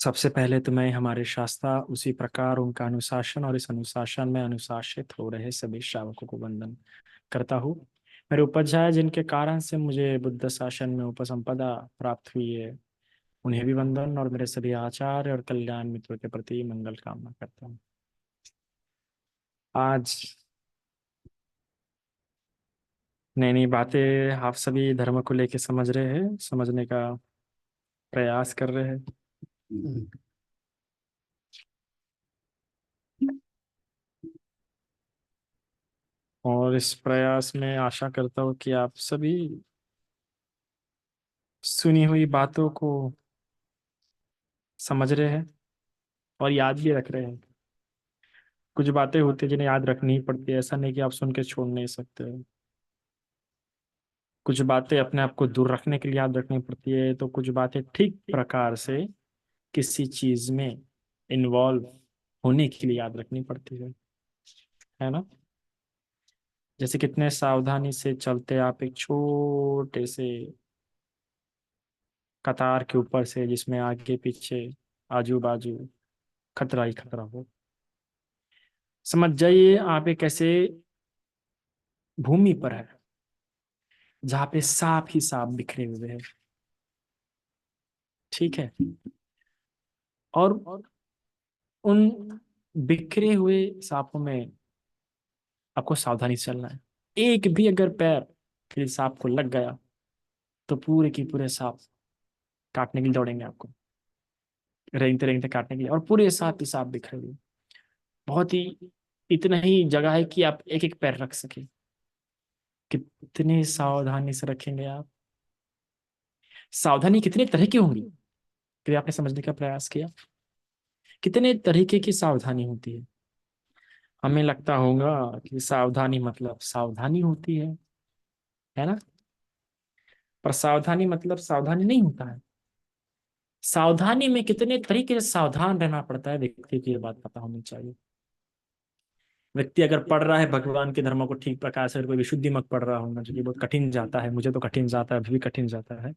सबसे पहले तो मैं हमारे शास्त्रा उसी प्रकार उनका अनुशासन और इस अनुशासन में अनुशासित हो रहे सभी श्रावकों को वंदन करता हूँ। मेरे उपध्याय जिनके कारण से मुझे बुद्ध शासन में उपसंपदा प्राप्त हुई है, उन्हें भी वंदन और मेरे सभी आचार्य और कल्याण मित्रों के प्रति मंगल कामना करता हूँ। आज नई नई बातें आप सभी धर्म को लेके समझ रहे हैं, समझने का प्रयास कर रहे हैं। और इस प्रयास में आशा करता हूँ कि आप सभी सुनी हुई बातों को समझ रहे हैं और याद भी रख रहे हैं। कुछ बातें होती है जिन्हें याद रखनी ही पड़ती है, ऐसा नहीं कि आप सुन के छोड़ नहीं सकते। कुछ बातें अपने आप को दूर रखने के लिए याद रखनी पड़ती है, तो कुछ बातें ठीक प्रकार से किसी चीज में इन्वॉल्व होने के लिए याद रखनी पड़ती है ना। जैसे कितने सावधानी से चलते आप एक छोटे से कतार के ऊपर से, जिसमें आगे पीछे आजू बाजू खतरा ही खतरा हो। समझ जाइए आप एक ऐसे भूमि पर है जहाँ पे सांप ही सांप बिखरे हुए हैं। ठीक है। और उन बिखरे हुए सांपों में आपको सावधानी से चलना है। एक भी अगर पैर किसी सांप को लग गया तो पूरे की पूरे सांप काटने के लिए दौड़ेंगे आपको, रेंगते रेंगते काटने के लिए, और पूरे सांप ही सांप बिखरे हुए। बहुत ही इतना ही जगह है कि आप एक एक पैर रख सके। कितनी सावधानी से रखेंगे आप? सावधानी कितने तरह की होंगी, फिर आपने समझने का प्रयास किया? कितने तरीके की सावधानी होती है? हमें लगता होगा कि सावधानी मतलब सावधानी होती है ना। पर सावधानी मतलब सावधानी नहीं होता है। सावधानी में कितने तरीके से सावधान रहना पड़ता है, व्यक्ति को ये बात पता होनी चाहिए। व्यक्ति अगर पढ़ रहा है भगवान के धर्म को ठीक प्रकार से, अगर कोई विशुद्धि मत पढ़ रहा होगा, जो कि बहुत कठिन जाता है, मुझे तो कठिन जाता है, अभी भी कठिन जाता है।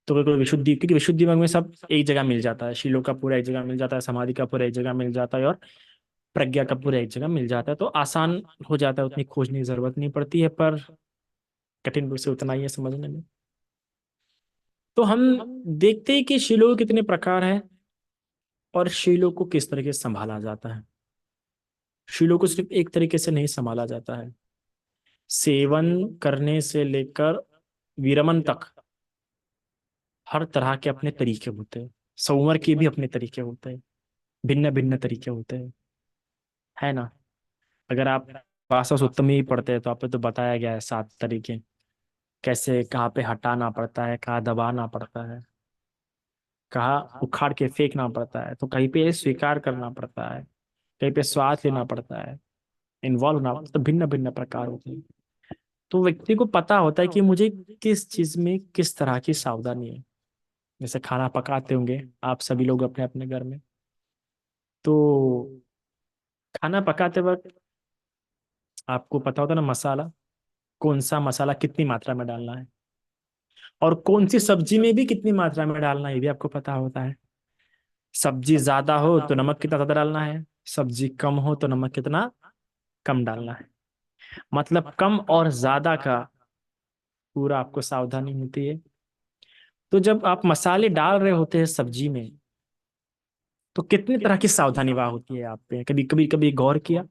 तो अगर कोई विशुद्धि, क्योंकि विशुद्धि मार्ग में सब एक जगह मिल जाता है, शीलों का पूरा एक जगह मिल जाता है, समाधि का पूरा एक जगह मिल जाता है, और प्रज्ञा का पूरा एक जगह मिल जाता है, तो आसान हो जाता है, उतनी खोजने की जरूरत नहीं पड़ती है। पर कठिन से उतना ही है समझने में। तो हम देखते हैं कि शीलों के कितने प्रकार हैं और शीलों को किस तरीके से संभाला जाता है। शीलों को सिर्फ एक तरीके से नहीं संभाला जाता है। सेवन करने से लेकर विरमन तक हर तरह के अपने तरीके होते हैं। संवर के भी अपने तरीके होते हैं, भिन्न भिन्न तरीके होते हैं, है ना। अगर आप भाषा सूत्र ही पढ़ते हैं तो आप पे तो बताया गया है 7 तरीके, कैसे कहाँ पे हटाना पड़ता है, कहाँ दबाना पड़ता है, कहाँ उखाड़ के फेंकना पड़ता है, तो कहीं पे स्वीकार करना पड़ता है, कहीं पे श्वास लेना पड़ता है, इन्वॉल्व होना पड़ता है। तो भिन्न भिन्न प्रकार होते हैं। तो व्यक्ति को पता होता है कि मुझे किस चीज में किस तरह की सावधानी है। जैसे खाना पकाते होंगे आप सभी लोग अपने अपने घर में, तो खाना पकाते वक्त आपको पता होता है ना, मसाला कौन सा मसाला कितनी मात्रा में डालना है, और कौन सी सब्जी में भी कितनी मात्रा में डालना है, ये भी आपको पता होता है। सब्जी ज्यादा हो तो नमक कितना ज्यादा डालना है, सब्जी कम हो तो नमक कितना कम डालना है। मतलब कम और ज्यादा का पूरा आपको सावधानी होती है। तो जब आप मसाले डाल रहे होते हैं सब्जी में, तो कितनी तरह की सावधानी वहां होती है आप पे, कभी कभी कभी गौर किया?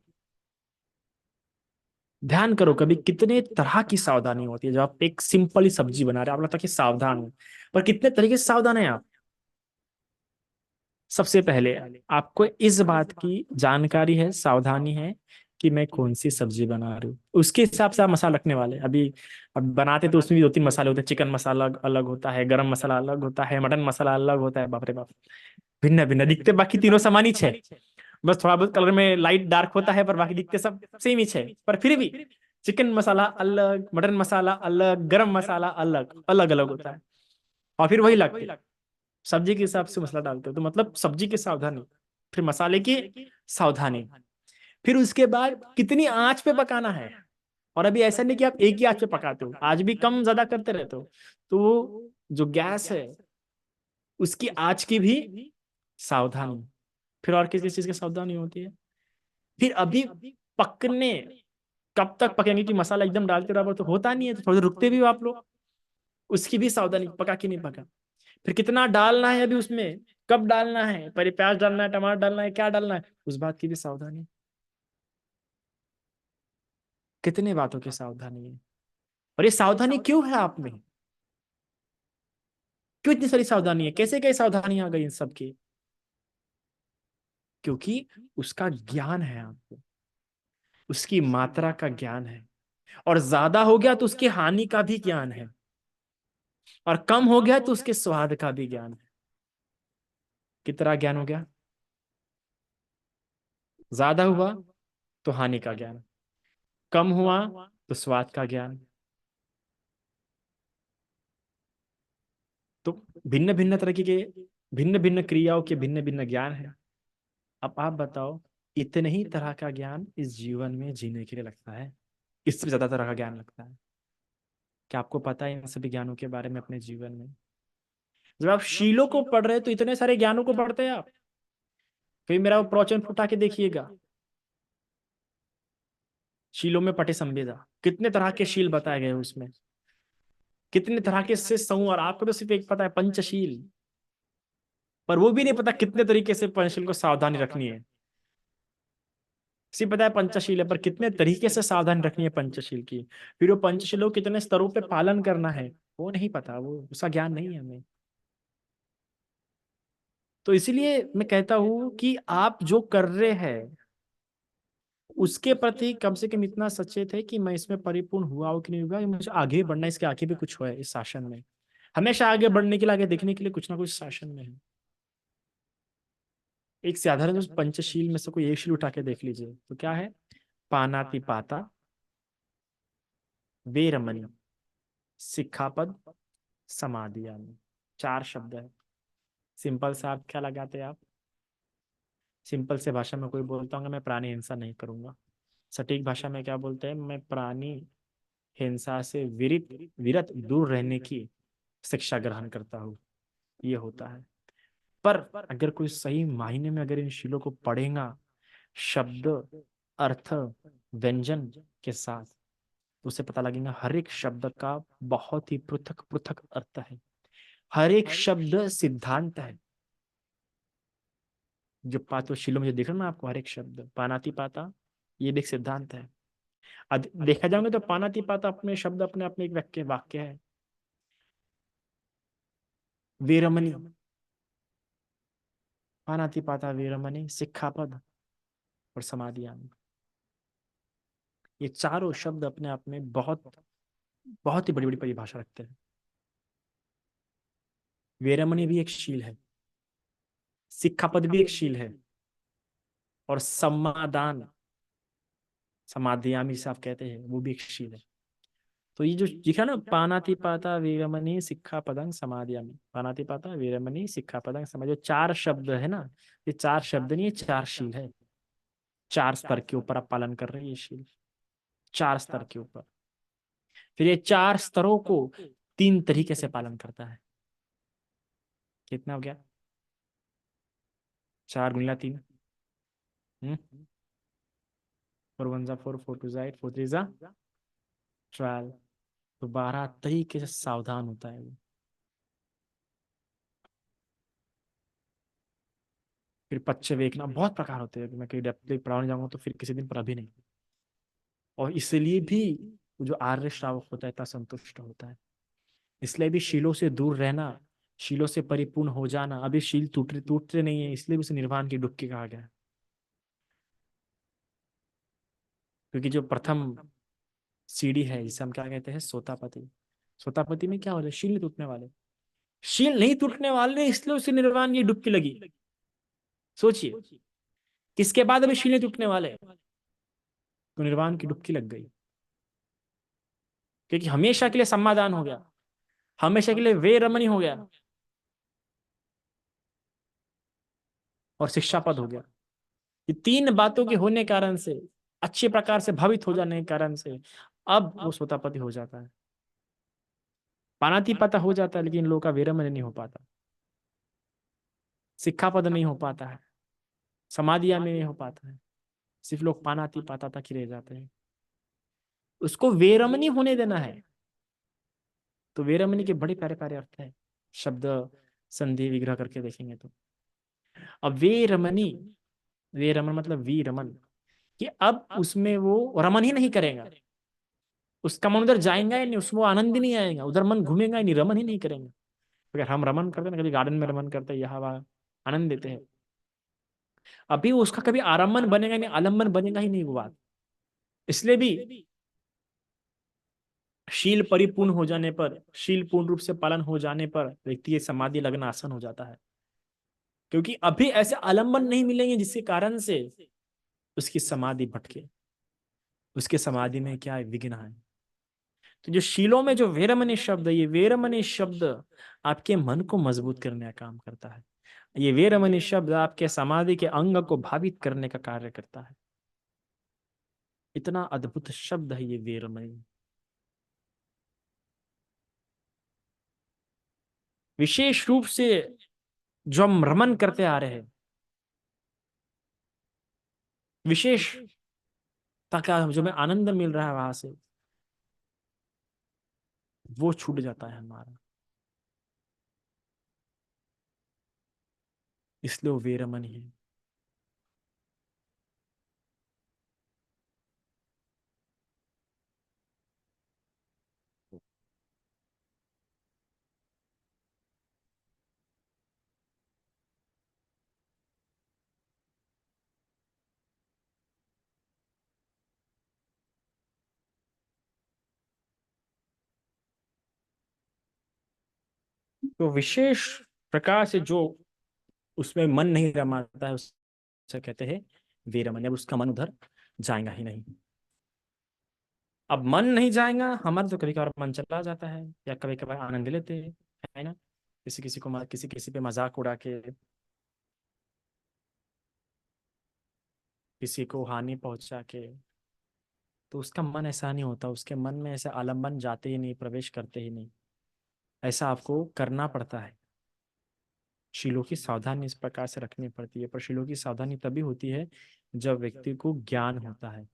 ध्यान करो कभी, कितने तरह की सावधानी होती है जब आप एक सिंपल ही सब्जी बना रहे हैं, आप लगता है कि सावधान हो, पर कितने तरीके से सावधान है आप। सबसे पहले आपको इस बात की जानकारी है, सावधानी है कि मैं कौन सी सब्जी बना रही हूँ, उसके हिसाब से आप मसाला रखने वाले। अभी अब बनाते तो उसमें भी 2-3 मसाले होते हैं, चिकन मसाला अलग होता है, गरम मसाला अलग होता है, मटन मसाला अलग होता है, बाप रे बाप, भिन्न भिन्न दिखते, बाकी तीनों समान ही छे। बस थोड़ा बहुत कलर में लाइट डार्क होता है, पर बाकी दिखते सब सेम ही छे। पर फिर भी चिकन मसाला अलग, मटन मसाला अलग, गरम मसाला अलग अलग अलग होता है, और फिर वही लगते हैं। सब्जी के हिसाब से मसाला डालते हो, तो मतलब सब्जी की सावधानी, फिर मसाले की सावधानी, फिर उसके बाद कितनी आंच पे पकाना है। और अभी ऐसा नहीं कि आप एक ही आंच पे पकाते हो, आज भी कम ज्यादा करते रहते हो, तो वो जो गैस है उसकी आंच की भी सावधानी। फिर और किस किस चीज की सावधानी होती है? फिर अभी पकने, कब तक पकेंगे कि मसाला एकदम डालते रहो तो होता नहीं है, तो थोड़ी देर रुकते भी हो आप लोग, उसकी भी सावधानी, पका कि नहीं पका। फिर कितना डालना है अभी उसमें, कब डालना है, पहले प्याज डालना है, टमाटर डालना है, क्या डालना है, उस बात की भी सावधानी। कितने बातों की सावधानी है। और ये सावधानी क्यों है आप में? क्यों इतनी सारी सावधानी है? कैसे कैसे सावधानी आ गई इन सब की? क्योंकि उसका ज्ञान है आपको, उसकी मात्रा का ज्ञान है। और ज्यादा हो गया तो उसकी हानि का भी ज्ञान है, और कम हो गया तो उसके स्वाद का भी ज्ञान है। कितना ज्ञान हो गया? ज्यादा हुआ तो हानि का ज्ञान, कम हुआ तो स्वाद का ज्ञान। तो भिन्न भिन्न तरह के भिन्न भिन्न क्रियाओं के भिन्न भिन्न ज्ञान है। अब आप बताओ, इतने ही तरह का ज्ञान इस जीवन में जीने के लिए लगता है? इससे ज्यादा तरह का ज्ञान लगता है? क्या आपको पता है इन सभी ज्ञानों के बारे में अपने जीवन में? जब आप शीलों को पढ़ रहे हैं तो इतने सारे ज्ञानों को पढ़ते हैं आप? फिर मेरा वो प्रवचन उठा के देखिएगा, शीलों में पठे संवेदा, कितने तरह के शील बताए गए हैं उसमें, कितने तरह के से समूह। और आपको तो सिर्फ एक पता है, पंचशील, पर वो भी नहीं पता कितने तरीके से पंचशील को सावधानी रखनी है। सिर्फ पता है पंचशील है, पर कितने तरीके से सावधानी रखनी है पंचशील की, फिर वो पंचशीलों को कितने स्तरों पे पालन करना है, वो नहीं पता, वो उसका ज्ञान नहीं है हमें। तो इसीलिए मैं कहता हूं कि आप जो कर रहे हैं उसके प्रति कम से कम इतना सचेत है कि मैं इसमें परिपूर्ण हुआ हो कि नहीं हुआ, मुझे आगे बढ़ना है, इसके आगे भी कुछ हुआ है इस शासन में। हमेशा आगे बढ़ने के लिए, आगे देखने के लिए कुछ ना कुछ शासन में है। एक साधारण जो पंचशील में से कोई एक शील उठा के देख लीजिए तो क्या है? पानाति पाता, वेरमणि, सिक्खापद, समाधियान। चार शब्द है। सिंपल से आप क्या लगाते हैं आप? सिंपल से भाषा में कोई बोलता हूँ मैं प्राणी हिंसा नहीं करूंगा, सटीक भाषा में क्या बोलते हैं? मैं प्राणी हिंसा से विरत विरत दूर रहने की शिक्षा ग्रहण करता हूँ, ये होता है। पर अगर कोई सही मायने में अगर इन शीलों को पढ़ेगा शब्द, अर्थ, व्यंजन के साथ, तो उसे पता लगेगा हर एक शब्द का बहुत ही पृथक पृथक अर्थ है, हर एक शब्द सिद्धांत है। जो पातो शीलो में जो दिख रहा है ना आपको, हर एक शब्द पानाति पाता, ये भी एक सिद्धांत है। देखा जाएंगे तो पानाति पाता अपने शब्द अपने आप में एक वाक्य वाक्य है। वीरमणि, पानाति पाता वीरमणि, सिक्खापद और समाधियान, ये चारों शब्द अपने आप में बहुत बहुत ही बड़ी बड़ी परिभाषा रखते हैं। वीरमणि भी एक शील है, सिक्खापद भी एक शील है, और समादान, समाधियामी जिसे आप कहते हैं, वो भी एक शील है। तो ये जो लिखा ना, पानाति पाता वीरमणि सिक्खापदं समाधियामी, पानाति पाता वीरमणि सिक्खापदं समाधि, जो चार शब्द है ना, ये चार शब्द नहीं, ये चार शील है। चार स्तर के ऊपर आप पालन कर रहे हैं ये शील, चार स्तर के ऊपर। फिर ये चार स्तरों को तीन तरीके से पालन करता है। कितना हो गया? चार गुणिला तीन, 4 1 जा 4, 4 2 जा 8, 4 3 जा 12। तो 12 तरीके से सावधान होता है वो। फिर पच्चे वेखना, बहुत प्रकार होते हैं, मैं कहीं डेप्थ पढ़ाने जाऊंगा तो फिर किसी दिन पर, अभी नहीं। और इसलिए भी वो जो आर्य श्रावक होता है इतना संतुष्ट होता है। इसलिए भी शीलों से दूर रहना, शीलों से परिपूर्ण हो जाना, अभी शील टूटते टूटते नहीं है, इसलिए भी उसे निर्वाण की डुबकी कहा गया है। क्योंकि जो प्रथम सीढ़ी है जिसे हम क्या कहते हैं, सोतापति, सोतापति में क्या हो रहा है? शील नहीं टूटने वाले, शील नहीं टूटने वाले, इसलिए उसे निर्वाण की डुबकी लगी। सोचिए, किसके बाद अभी शील नहीं टूटने वाले, तो निर्वाण की डुबकी लग गई। क्योंकि हमेशा के लिए समाधान हो गया, हमेशा के लिए वे रमणी हो गया, और शिक्षा पद हो गया। ये तीन बातों के होने के कारण से, अच्छे प्रकार से भावित हो जाने के कारण से, अब वो सोतापति हो जाता है। पानाति पाता हो जाता है, लेकिन लोगों का वीरमणि नहीं हो पाता। सिक्खापद नहीं हो पाता है, समाधिया में नहीं हो पाता है, सिर्फ लोग पानाति पाता तक ही रह जाते हैं। उसको वेरमनी होने देना है। तो वेरमनी के बड़े प्यारे प्यारे अर्थ है, शब्द संधि विग्रह करके देखेंगे तो। अब वेरमनी, वेरमन मतलब वीरमन, कि अब उसमें वो रमन ही नहीं करेगा, उसका मन उधर जाएगा ही नहीं, उसमें वो आनंद ही नहीं आएगा, उधर मन घूमेगा ही नहीं, रमन ही नहीं करेंगे। अगर हम रमन करते हैं ना, कभी गार्डन में रमन करते हैं, यहाँ वहाँ आनंद देते हैं, अभी उसका कभी आरम्भन बनेगा नहीं, आलम्बन बनेगा ही नहीं वो बात। इसलिए भी शील परिपूर्ण हो जाने पर, शील पूर्ण रूप से पालन हो जाने पर व्यक्ति ये समाधि लगना आसान हो जाता है, क्योंकि अभी ऐसे आलम्बन नहीं मिलेंगे जिसके कारण से उसकी समाधि भटके, उसके समाधि में क्या है, विघ्न है। तो जो शीलों में जो वेरमणि शब्द है, ये वेरमणि शब्द आपके मन को मजबूत करने का काम करता है। ये वेरमणि शब्द आपके समाधि के अंग को भावित करने का कार्य करता है। इतना अद्भुत शब्द है ये वेरमणि। विशेष रूप से जो हम रमन करते आ रहे हैं, विशेष ताकि जो हमें आनंद मिल रहा है वहां से, वो छूट जाता है हमारा, इसलिए वो वेरमणि है। तो विशेष प्रकार से जो उसमें मन नहीं रमाता है, उसे कहते हैं वीरमन। अब उसका मन उधर जाएगा ही नहीं। अब मन नहीं जाएगा हमारा, तो कभी कभार मन चला जाता है, या कभी कभार आनंद लेते हैं, है ना, किसी किसी को किसी किसी पे मजाक उड़ा के, किसी को हानि पहुंचा के, तो उसका मन ऐसा नहीं होता, उसके मन में ऐसे आलम्बन जाते ही नहीं, प्रवेश करते ही नहीं। ऐसा आपको करना पड़ता है। शीलों की सावधानी इस प्रकार से रखनी पड़ती है, पर शीलों की सावधानी तभी होती है जब व्यक्ति को ज्ञान होता है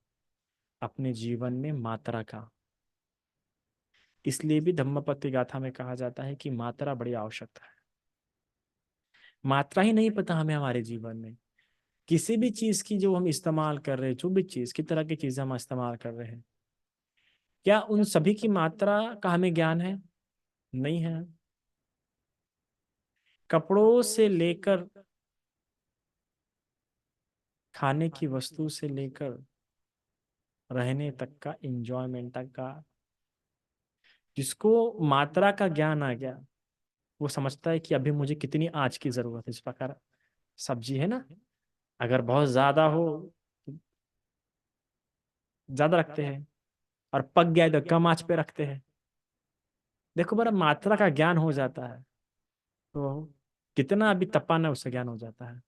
अपने जीवन में मात्रा का। इसलिए भी धम्मपत्ति गाथा में कहा जाता है कि मात्रा बड़ी आवश्यकता है। मात्रा ही नहीं पता हमें हमारे जीवन में, किसी भी चीज की जो हम इस्तेमाल कर रहे हैं, जो भी चीज, किस तरह की चीजें हम इस्तेमाल कर रहे हैं, क्या उन सभी की मात्रा का हमें ज्ञान है? नहीं है। कपड़ों से लेकर, खाने की वस्तु से लेकर, रहने तक का, इंजॉयमेंट तक का, जिसको मात्रा का ज्ञान आ गया, वो समझता है कि अभी मुझे कितनी आँच की जरूरत है। इस प्रकार सब्जी है ना, अगर बहुत ज्यादा हो तो ज्यादा रखते हैं, और पक गया तो कम आंच पे रखते हैं। देखो बड़ा मात्रा का ज्ञान हो जाता है, तो कितना अभी तपाना है उससे ज्ञान हो जाता है।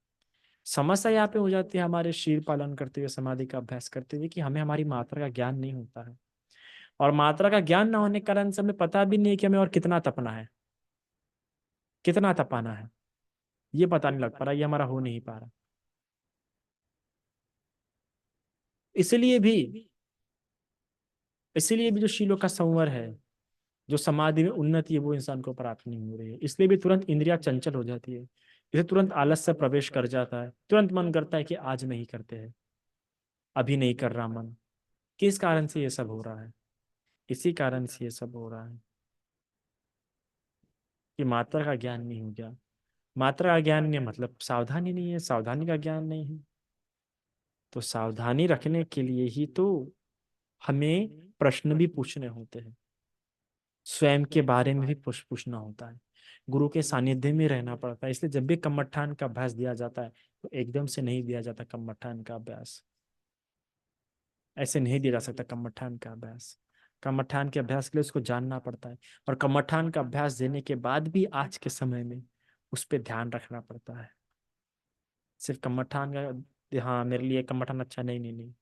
समस्या यहाँ पे हो जाती है हमारे शील पालन करते हुए, समाधि का अभ्यास करते हुए, कि हमें हमारी मात्रा का ज्ञान नहीं होता है। और मात्रा का ज्ञान ना होने के कारण से हमें पता भी नहीं है कि हमें और कितना तपना है, कितना तपाना है, ये पता नहीं लग पा रहा, ये हमारा हो नहीं पा रहा। इसलिए भी इसलिए भी जो शीलों का संवर है, जो समाधि में उन्नति है, वो इंसान को प्राप्त नहीं हो रही है। इसलिए भी तुरंत इंद्रियां चंचल हो जाती है, इसे तुरंत आलस से प्रवेश कर जाता है, तुरंत मन करता है कि आज नहीं करते हैं, अभी नहीं कर रहा मन। किस कारण से ये सब हो रहा है? इसी कारण से ये सब हो रहा है कि मात्रा का ज्ञान नहीं हो गया। मात्रा का ज्ञान नहीं मतलब सावधानी नहीं है, सावधानी का ज्ञान नहीं है। तो सावधानी रखने के लिए ही तो हमें प्रश्न भी पूछने होते हैं, स्वयं के बारे में भी पूछना होता है, गुरु के सानिध्य में रहना पड़ता है। इसलिए जब भी कम्मठान का अभ्यास दिया जाता है, तो एकदम से नहीं दिया जाता कम्मठान का अभ्यास, ऐसे नहीं दिया जा सकता कम्मठान का अभ्यास। कम्मठान के अभ्यास के लिए उसको जानना पड़ता है, और कम्मठान का अभ्यास देने के बाद भी आज के समय में उस पर ध्यान रखना पड़ता है। सिर्फ कम्मठान का, हाँ मेरे लिए कम्मठान अच्छा, नहीं नहीं नहीं,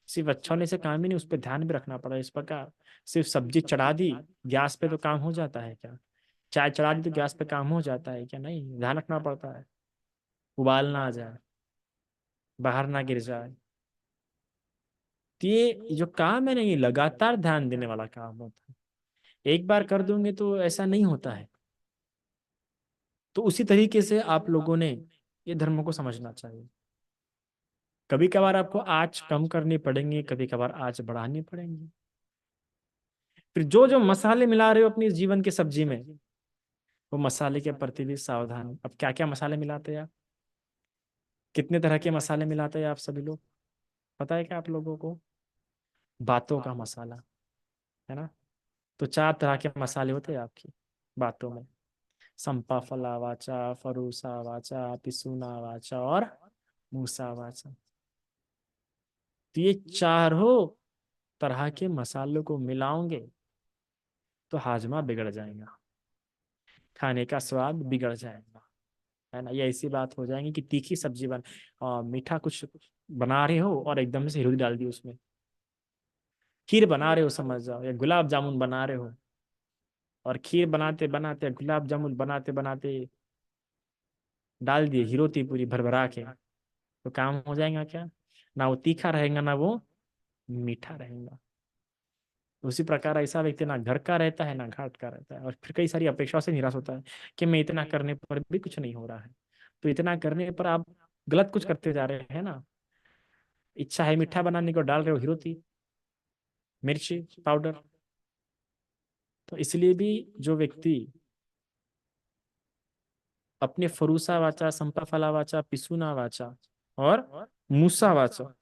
सिर्फ अच्छा होने से काम ही नहीं, उस पर ध्यान भी रखना पड़ा। इस प्रकार सिर्फ सब्जी चढ़ा दी गैस पे तो काम हो जाता है क्या? चाय चढ़ा दी तो गैस पे काम हो जाता है क्या? नहीं, ध्यान रखना पड़ता है। उबाल ना आ जाए, बाहर ना गिर जाए। तो ये जो काम है ना, ये लगातार ध्यान देने वाला काम होता है। एक बार कर दूंगे तो ऐसा नहीं होता है। तो उसी तरीके से आप लोगों ने ये धर्म को समझना चाहिए। कभी कभार आपको आँच कम करनी पड़ेंगी, कभी कभार आँच बढ़ानी पड़ेंगी। फिर जो जो मसाले मिला रहे हो अपनी जीवन की सब्जी में, वो मसाले के प्रति भी सावधान। अब क्या क्या मसाले मिलाते हैं आप? कितने तरह के मसाले मिलाते हैं आप सभी लोग? पता है क्या आप लोगों को? बातों का मसाला, है ना? तो 4 तरह के मसाले होते हैं आपकी बातों में। संपा फला वाचा, फरूसा वाचा, पिसुना वाचा और मूसा वाचा। तो ये चारों तरह के मसालों को मिलाओगे तो हाजमा बिगड़ जाएगा, खाने का स्वाद बिगड़ जाएगा, है ना? ये ऐसी बात हो जाएगी कि तीखी सब्जी मीठा कुछ बना रहे हो और एकदम से हिलोरी डाल दी उसमें। खीर बना रहे हो समझ जाओ, या गुलाब जामुन बना रहे हो, और खीर बनाते बनाते, गुलाब जामुन बनाते बनाते डाल दिए हिरोती पूरी भरभरा के, तो काम हो जाएगा क्या? ना वो तीखा रहेगा, ना वो मीठा रहेगा। उसी प्रकार ऐसा व्यक्ति ना घर का रहता है ना घाट का रहता है, और फिर कई सारी अपेक्षाओं से निराश होता है कि मैं इतना करने पर भी कुछ नहीं हो रहा है। तो इतना करने पर आप गलत कुछ करते जा रहे हैं ना। इच्छा है मीठा बनाने को, डाल रहे हो हिरोती, मिर्ची पाउडर। तो इसलिए भी जो व्यक्ति अपने फरूसा वाचा, संपा फला वाचा, पिसुना वाचा और मूसा वाचा,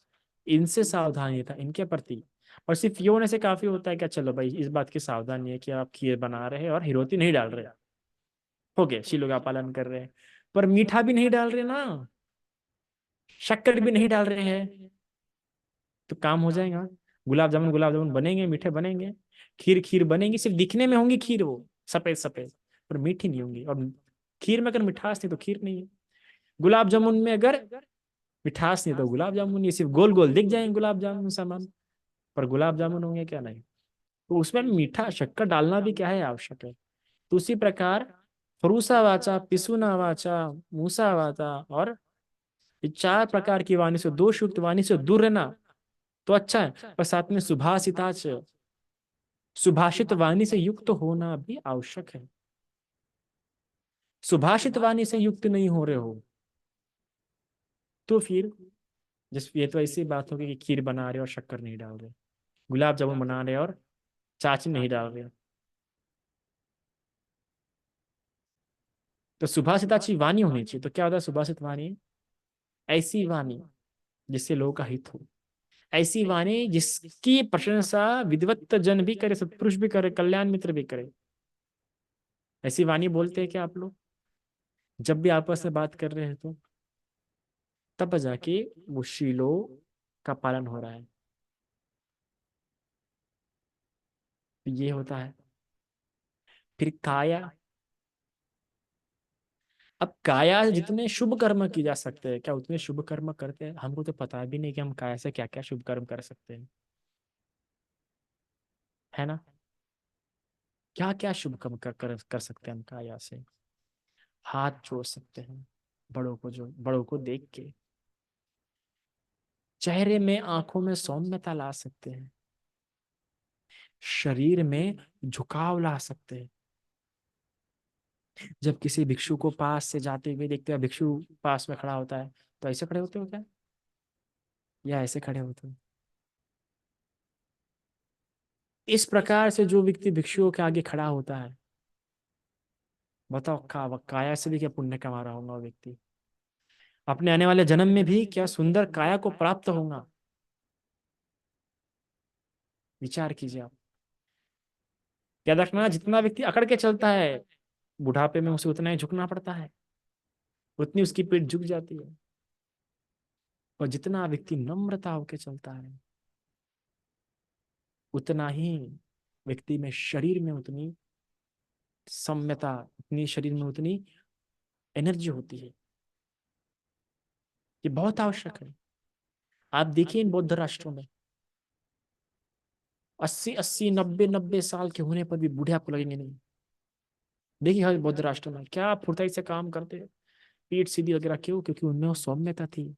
इनसे सावधानी था इनके प्रति। और सिर्फ ये होने से काफी होता है क्या? चलो भाई, इस बात की सावधानी है कि आप खीर बना रहे हैं और हिरोती नहीं डाल रहे, हो गया, शीलों का पालन कर रहे हैं। पर मीठा भी नहीं डाल रहे ना, शक्कर भी नहीं डाल रहे हैं, तो काम हो जाएगा। गुलाब जामुन बनेंगे, मीठे बनेंगे। खीर खीर बनेंगी, सिर्फ दिखने में होंगी खीर, वो सफेद सफेद, पर मीठी नहीं होंगी। और खीर में अगर मिठास नहीं तो खीर नहीं है। गुलाब जामुन में अगर मिठास नहीं तो गुलाब जामुन, ये सिर्फ गोल गोल दिख जाएंगे गुलाब जामुन सामान, पर गुलाब जामुन होंगे क्या? नहीं। तो उसमें मीठा शक्कर डालना भी क्या है, आवश्यक है। तो उसी प्रकार फरूसा वाचा, पिसुना वाचा, मूसा वाचा और ये 4 प्रकार की वाणी से, दोष युक्त वाणी से दूर रहना तो अच्छा है, पर साथ में सुभाषिताच, सुभाषित वाणी से युक्त होना भी आवश्यक है। सुभाषित वाणी से युक्त नहीं हो रहे हो तो फिर, जिस ये तो ऐसी बात होगी कि खीर बना रहे और शक्कर नहीं डाल रहे, गुलाब जामुन बना रहे और चाची नहीं डाल रहे। तो सुभाषित अच्छी वाणी होनी चाहिए। तो क्या होता है सुभाषित वाणी? ऐसी वाणी जिससे लोगों का हित हो, ऐसी वाणी जिसकी प्रशंसा विद्वत जन भी करे, सत्पुरुष भी करे, कल्याण मित्र भी करे। ऐसी वाणी बोलते हैं क्या आप लोग? जब भी आपस में बात कर रहे हैं तो तब जाके वो शीलों का पालन हो रहा है। तो ये होता है। फिर काया। अब काया से जितने शुभ कर्म किए जा सकते हैं, क्या उतने शुभ कर्म करते हैं? हमको तो पता भी नहीं कि हम काया से क्या क्या शुभ कर्म कर सकते हैं, है ना? क्या क्या शुभ कर्म कर सकते हैं हम काया से? हाथ जोड़ सकते हैं बड़ों को, जो बड़ों को देख के। चेहरे में, आंखों में सौम्यता ला सकते हैं। शरीर में झुकाव ला सकते हैं। जब किसी भिक्षु को पास से जाते हुए देखते हैं, भिक्षु पास में खड़ा होता है, तो ऐसे खड़े होते हो क्या, या ऐसे खड़े होते हो? इस प्रकार से जो व्यक्ति भिक्षुओं के आगे खड़ा होता है, बताओ काया से भी क्या पुण्य कमा रहा होगा वो व्यक्ति? अपने आने वाले जन्म में भी क्या सुंदर काया को प्राप्त होगा? विचार कीजिए आप। याद रखना, जितना व्यक्ति अकड़ के चलता है, बुढ़ापे में उसे उतना ही झुकना पड़ता है, उतनी उसकी पीठ झुक जाती है। और जितना व्यक्ति नम्रता होकर चलता है, उतना ही व्यक्ति में, शरीर में उतनी सम्यता, उतनी शरीर में उतनी एनर्जी होती है। ये बहुत आवश्यक है। आप देखिए इन बौद्ध राष्ट्रों में 80-80, 90-90 साल के होने पर भी बूढ़े आपको लगेंगे नहीं। देखिए हर बौद्ध राष्ट्र में क्या फुर्ती से काम करते हैं। पीठ सीधी वगैरह क्यों? क्योंकि उनमें वो सौम्यता थी।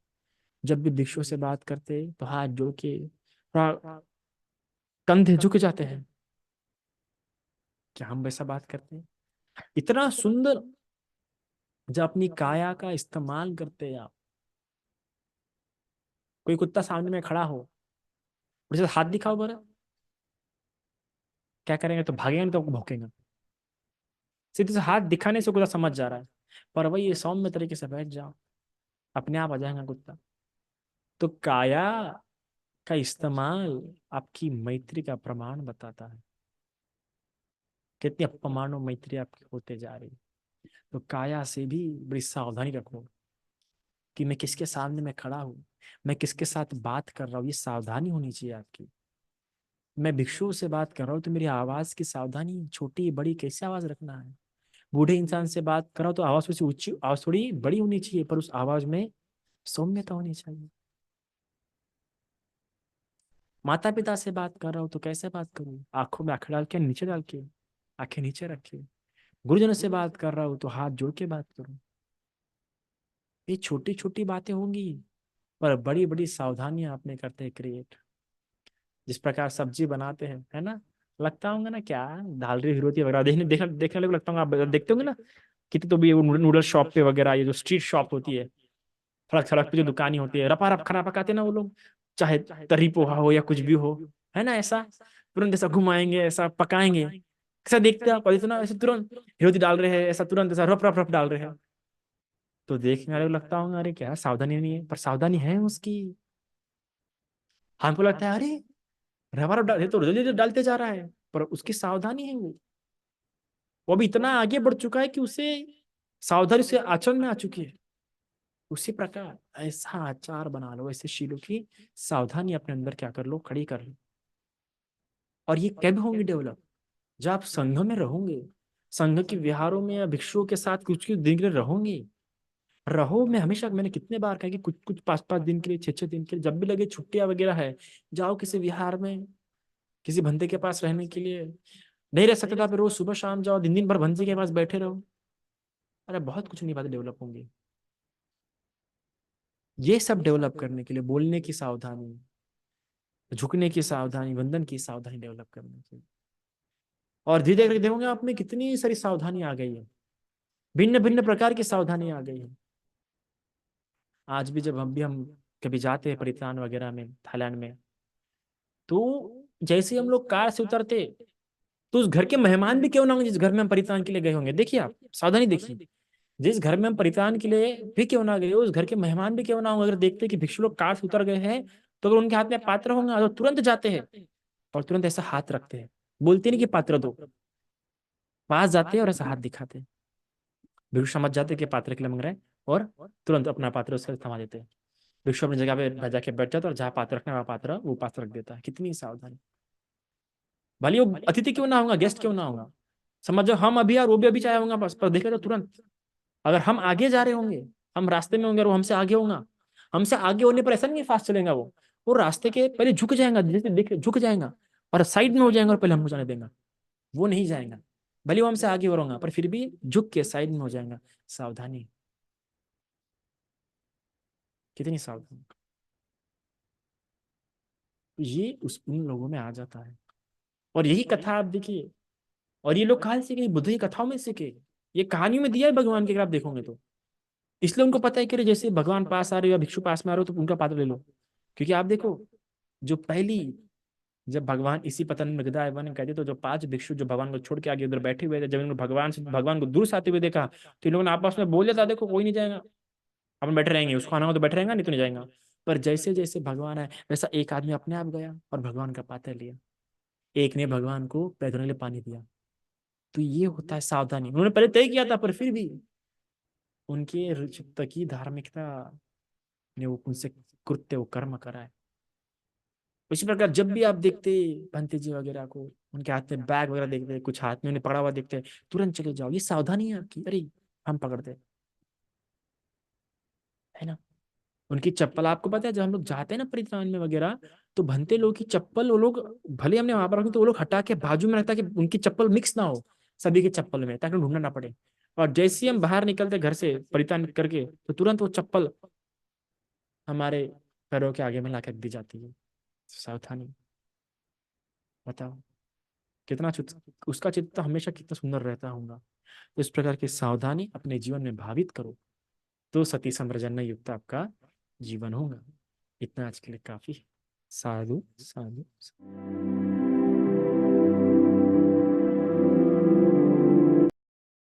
जब भी भिक्षु से बात करते तो हाथ जोड़ के थोड़ा कंधे झुक जाते हैं। क्या हम वैसा बात करते हैं? इतना सुंदर जब अपनी काया का इस्तेमाल करते हैं आप। कोई कुत्ता सामने में खड़ा हो, उसे हाथ दिखाओ बरा, क्या करेंगे? तो भागेंगे, नहीं तो भौंकेंगे। सीधे से हाथ दिखाने से कुत्ता समझ जा रहा है। पर वही ये सौम्य तरीके से बैठ जाओ, अपने आप आ जाएगा कुत्ता। तो काया का इस्तेमाल आपकी मैत्री का प्रमाण बताता है। कितनी अपमानो मैत्री आपकी होते जा रही है। तो काया से भी बड़ी सावधानी रखो कि मैं किसके सामने में खड़ा हूँ, मैं किसके साथ बात कर रहा हूँ, ये सावधानी होनी चाहिए आपकी। मैं भिक्षुओं से बात कर रहा हूँ तो मेरी आवाज की सावधानी, छोटी बड़ी कैसे आवाज रखना है। बूढ़े इंसान से बात कर रहा हूँ तो आवाज थोड़ी सी ऊंची, आवाज थोड़ी बड़ी होनी चाहिए, पर उस आवाज में सौम्यता होनी चाहिए। माता पिता से बात कर रहा हूँ तो कैसे बात करूँ? आंखों में आंखें डाल के, नीचे डाल के, आंखें नीचे रखे। गुरुजनों से बात कर रहा हूँ तो हाथ जोड़ के बात करूँ। ये छोटी छोटी बातें होंगी, पर बड़ी बड़ी सावधानियां आपने करते हैं क्रिएट। जिस प्रकार सब्जी बनाते हैं, है ना, लगता होगा ना क्या दाल रही होती है वगैरह, देखने देखने देखने लोग लगता होगा, आप देखते होंगे ना कितनी। तो भी ये नूडल शॉप पे वगैरह, ये जो स्ट्रीट शॉप होती है, सड़क सड़क पे जो दुकानें होती है, रपा रप खाना पकाते हैं ना वो लोग, चाहे तरी पोहा हो या कुछ भी हो, है ना, ऐसा तुरंत ऐसा घुमाएंगे, ऐसा पकाएंगे। ऐसा देखते हैं आप, इतना ऐसे तुरंत हिरोती डाल रहे हैं, ऐसा तुरंत ऐसा रफ रफ रफ डाल रहे हैं। तो देखने वाले को लगता होगा अरे क्या सावधानी नहीं है, पर सावधानी है उसकी। हमको लगता है अरे रवा रफ डाल, ये तो जल्दी डालते जा रहा है, पर उसकी सावधानी है वो भी इतना आगे बढ़ चुका है कि उसे सावधानी से आचरण में आ चुकी है। उसी प्रकार ऐसा आचार बना लो, ऐसे शीलों की सावधानी अपने अंदर क्या कर लो, खड़ी कर लो। और ये कब होंगे डेवलप? जब आप संघ में रहोगे, संघ के विहारों में या भिक्षुओं के साथ कुछ कुछ दिन के लिए रहोगे। रहो, मैं हमेशा, मैंने कितने बार कहा कि कुछ कुछ 5-5 दिन के लिए, 6-6 दिन के लिए, जब भी लगे छुट्टियां वगैरह है, जाओ किसी विहार में, किसी भंते के पास रहने के लिए। नहीं रह सकते तो आप रोज सुबह शाम जाओ, दिन दिन भर भंते के पास बैठे रहो। अरे बहुत कुछ नहीं बातें डेवलप होंगी। ये सब डेवलप करने के लिए बोलने की सावधानी, झुकने की सावधानी, वंदन की सावधानी डेवलप करने की। और धीरे धीरे देखोगे आप में कितनी सारी सावधानी आ गई है, भिन्न भिन्न प्रकार की सावधानी आ गई है। आज भी जब हम कभी जाते हैं परित्राण वगैरह में, थाईलैंड में, तो जैसे ही हम लोग कार से उतरते, तो उस घर के मेहमान भी क्यों ना होंगे जिस घर में हम परित्राण के लिए गए होंगे, देखिए आप सावधानी देखिए। जिस घर में हम परित्राण के लिए भी क्यों ना गए, उस घर के मेहमान भी क्यों ना होंगे, अगर देखते कि भिक्षु लोग कार से उतर गए हैं, तो अगर उनके हाथ में पात्र होंगे तो तुरंत जाते हैं और तुरंत ऐसा हाथ रखते हैं, बोलते नहीं कि पात्र दो, पास जाते हैं और ऐसा हाथ दिखाते हैं। भिक्षु समझ जाते हैं कि पात्र के लिए मांग रहे हैं, और तुरंत अपना पात्र उसका थमा देते हैं। भिक्षु अपनी जगह पे जाके बैठ जाता है और जहाँ पात्र रखना है वहाँ पात्र वो पात्र रख देता है। कितनी सावधानी! भले वो अतिथि क्यों ना होगा, गेस्ट क्यों ना होगा, समझो हम अभी और वो भी अभी चाहे होगा, बस पर देखे तो तुरंत। अगर हम आगे जा रहे होंगे, हम रास्ते में होंगे और वो हमसे आगे होगा, हमसे आगे होने पर ऐसा नहीं फास्ट चलेगा, वो रास्ते के पहले झुक जाएगा, जैसे देख झुक जाएगा और साइड में हो जाएगा और पहले हमको जाने देगा। वो नहीं जाएगा, भले वो हमसे आगे हो रहा पर फिर भी झुक के साइड में हो जाएगा। सावधानी, कितनी सावधानी! ये उस उन लोगों में आ जाता है। और यही कथा आप देखिए, और ये लोग कहाँ से सीखे? बुद्ध की कथाओं में सीखे। ये कहानियों में दिया है भगवान के, अगर आप देखोगे तो। इसलिए उनको पता है कि जैसे भगवान पास आ रहे हो या भिक्षु पास में आ रहे हो तो उनका पात्र ले लो। क्योंकि आप देखो, जो पहली, जब भगवान इसी पतन में गदा एवं कहते, तो जो 5 भिक्षु जो भगवान को छोड़ के आगे उधर बैठे हुए थे, जब इन्होंने भगवान को दूर से आते हुए देखा, तो इन लोगों ने आपस में बोल दिया था, देखो कोई नहीं जाएगा, अपन बैठे रहेंगे, उसको आना हो तो बैठे रहेगा, नहीं तो नहीं जाएगा। पर जैसे जैसे भगवान है, वैसा एक आदमी अपने आप गया और भगवान का पात्र लिया। एक ने भगवान को पैर धोने के लिए पानी दिया। तो ये होता है सावधानी। उन्होंने पहले तय किया था, पर फिर भी उनके चित्त की धार्मिकता ने वो उनसे कृत्य, वो कर्म कराए। उसी प्रकार जब भी आप देखते भंते जी वगैरह को, उनके हाथ में बैग वगैरह देखते, कुछ हाथ में उन्हें पड़ा हुआ देखते, तुरंत चले जाओ, ये सावधानी है आपकी। अरे हम पकड़ते, है ना। उनकी चप्पल, आपको पता है जब हम लोग जाते हैं ना परित्राण में वगैरह, तो भंते लोग की चप्पल वो लोग, भले हमने वहां पर रखी तो वो लोग हटा के बाजू में रहता है कि उनकी चप्पल मिक्स ना हो सभी के चप्पल में, ताकि ढूंढना ना पड़े। और जैसे ही हम बाहर निकलते घर से परिधान करके, तो तुरंत वो चप्पल हमारे पैरों के आगे में ला कर दी जाती है। सावधानी, बताओ कितना उसका चित्त हमेशा कितना सुंदर रहता होगा। तो इस प्रकार की सावधानी अपने जीवन में भावित करो, तो सती समृद्धि युक्त आपका जीवन होगा। इतना आज के लिए काफी है। साधु साधु।